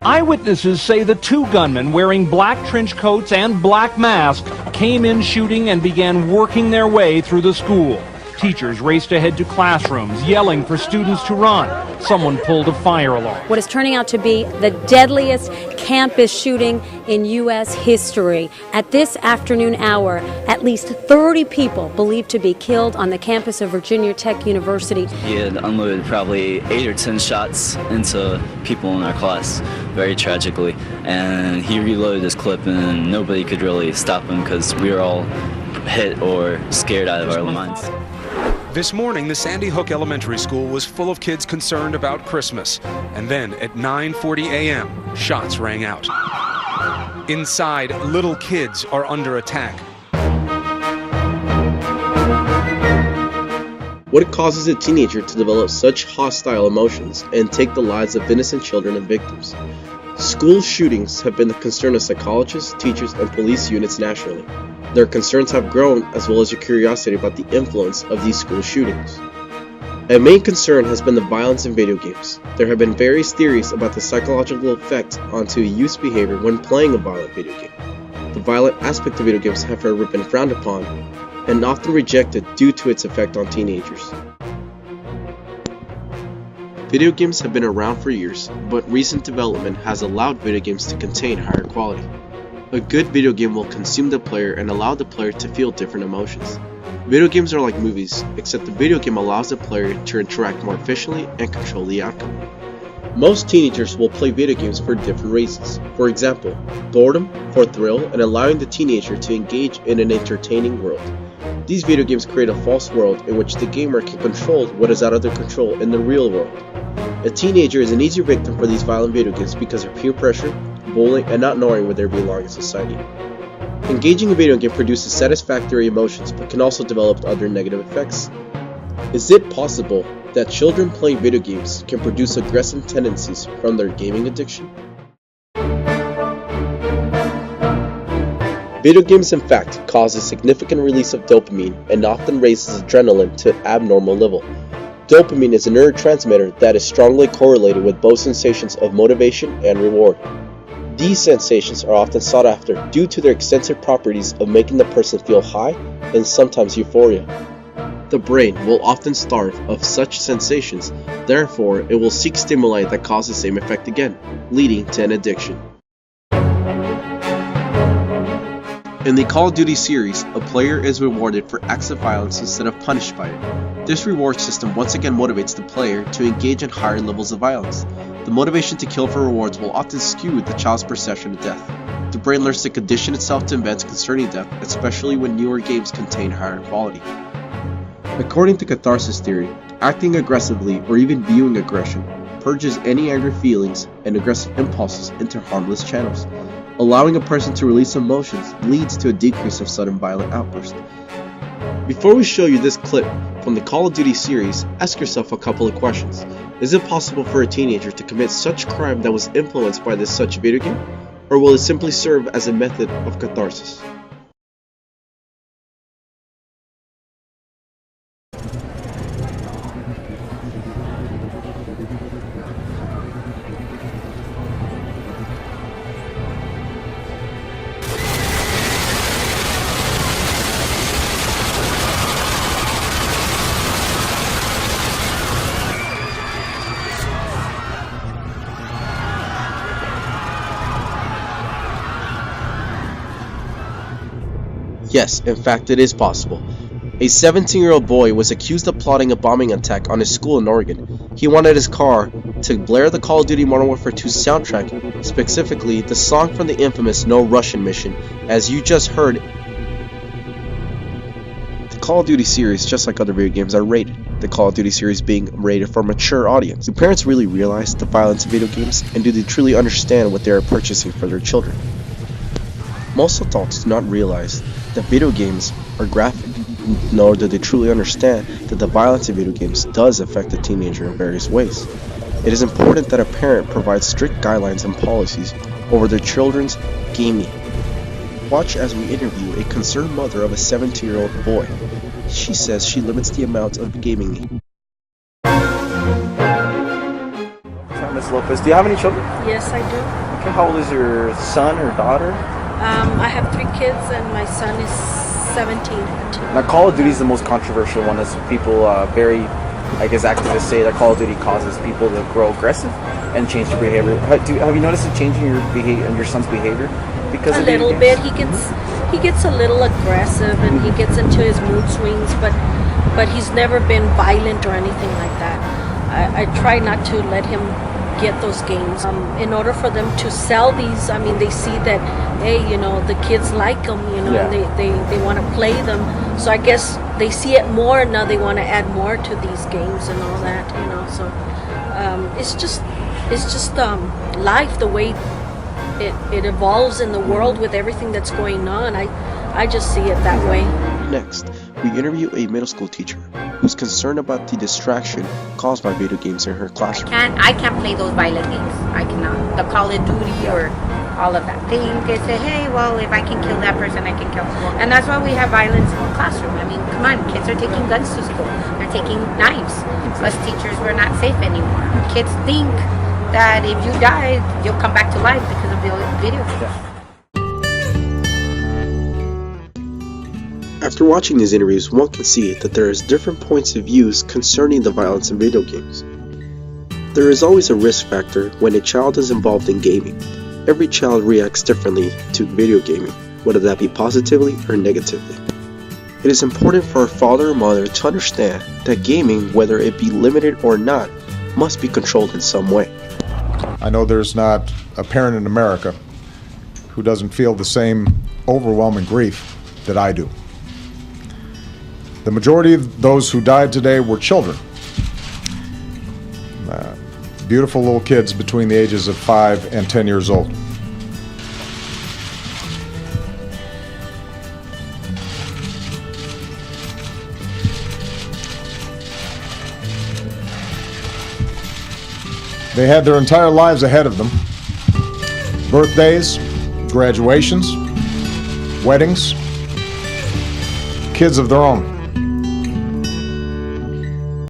Eyewitnesses say the two gunmen wearing black trench coats and black masks came in shooting and began working their way through the school. Teachers raced ahead to classrooms, yelling for students to run. Someone pulled a fire alarm. What is turning out to be the deadliest campus shooting in U.S. history. At this afternoon hour, at least 30 people believed to be killed on the campus of Virginia Tech University. He had unloaded probably 8 or 10 shots into people in our class, very tragically. And he reloaded his clip and nobody could really stop him because we were all hit or scared out of our minds. This morning, the Sandy Hook Elementary School was full of kids concerned about Christmas. And then at 9:40 a.m., shots rang out. Inside, little kids are under attack. What causes a teenager to develop such hostile emotions and take the lives of innocent children and victims? School shootings have been the concern of psychologists, teachers, and police units nationally. Their concerns have grown, as well as your curiosity about the influence of these school shootings. A main concern has been the violence in video games. There have been various theories about the psychological effect onto youth's behavior when playing a violent video game. The violent aspect of video games have however been frowned upon and often rejected due to its effect on teenagers. Video games have been around for years, but recent development has allowed video games to contain higher quality. A good video game will consume the player and allow the player to feel different emotions. Video games are like movies, except the video game allows the player to interact more efficiently and control the outcome. Most teenagers will play video games for different reasons. For example, boredom, for thrill, and allowing the teenager to engage in an entertaining world. These video games create a false world in which the gamer can control what is out of their control in the real world. A teenager is an easier victim for these violent video games because of peer pressure, bullying, and not knowing where they belong in society. Engaging in a video game produces satisfactory emotions but can also develop other negative effects. Is it possible that children playing video games can produce aggressive tendencies from their gaming addiction? Video games in fact cause a significant release of dopamine and often raises adrenaline to an abnormal level. Dopamine is a neurotransmitter that is strongly correlated with both sensations of motivation and reward. These sensations are often sought after due to their extensive properties of making the person feel high and sometimes euphoria. The brain will often starve of such sensations, therefore it will seek stimuli that cause the same effect again, leading to an addiction. In the Call of Duty series, a player is rewarded for acts of violence instead of punished by it. This reward system once again motivates the player to engage in higher levels of violence. The motivation to kill for rewards will often skew the child's perception of death. The brain learns to condition itself to events concerning death, especially when newer games contain higher quality. According to catharsis theory, acting aggressively or even viewing aggression purges any angry feelings and aggressive impulses into harmless channels. Allowing a person to release emotions leads to a decrease of sudden violent outbursts. Before we show you this clip from the Call of Duty series, ask yourself a couple of questions. Is it possible for a teenager to commit such crime that was influenced by such video game? Or will it simply serve as a method of catharsis? Yes, in fact it is possible. A 17-year-old boy was accused of plotting a bombing attack on his school in Oregon. He wanted his car to blare the Call of Duty Modern Warfare 2 soundtrack, specifically the song from the infamous No Russian mission, as you just heard. The Call of Duty series, just like other video games, are rated. The Call of Duty series being rated for a mature audience. Do parents really realize the violence of video games, and do they truly understand what they are purchasing for their children? Most adults do not realize that video games are graphic, nor do they truly understand that the violence of video games does affect the teenager in various ways. It is important that a parent provides strict guidelines and policies over their children's gaming. Watch as we interview a concerned mother of a 17-year-old boy. She says she limits the amount of gaming. Trying to Ms. Lopez. Do you have any children? Yes, I do. Okay, how old is your son or daughter? I have 3 kids, and my son is 17. Now, Call of Duty is the most controversial one, as people, activists say that Call of Duty causes people to grow aggressive and change their behavior. Have you noticed a change in your behavior, in your son's behavior, because of A little bit. He gets a little aggressive, and he gets into his mood swings, but he's never been violent or anything like that. I try not to let him get those games. In order for them to sell these, I mean, they see that, hey, the kids like them, and they want to play them. So I guess they see it more, and now they want to add more to these games and all that, So it's just life, the way it evolves in the world with everything that's going on. I just see it that way. Next, we interview a middle school teacher who's concerned about the distraction caused by video games in her classroom. I can't play those violent games. I cannot. The Call of Duty or all of that. They say, hey, well, if I can kill that person, I can kill. And that's why we have violence in the classroom. I mean, come on, kids are taking guns to school. They're taking knives. Us teachers, we're not safe anymore. Kids think that if you die, you'll come back to life because of the video games. After watching these interviews, one can see that there is different points of views concerning the violence in video games. There is always a risk factor when a child is involved in gaming. Every child reacts differently to video gaming, whether that be positively or negatively. It is important for a father or mother to understand that gaming, whether it be limited or not, must be controlled in some way. I know there's not a parent in America who doesn't feel the same overwhelming grief that I do. The majority of those who died today were children. Beautiful little kids between the ages of 5 and 10 years old. They had their entire lives ahead of them. Birthdays, graduations, weddings, kids of their own.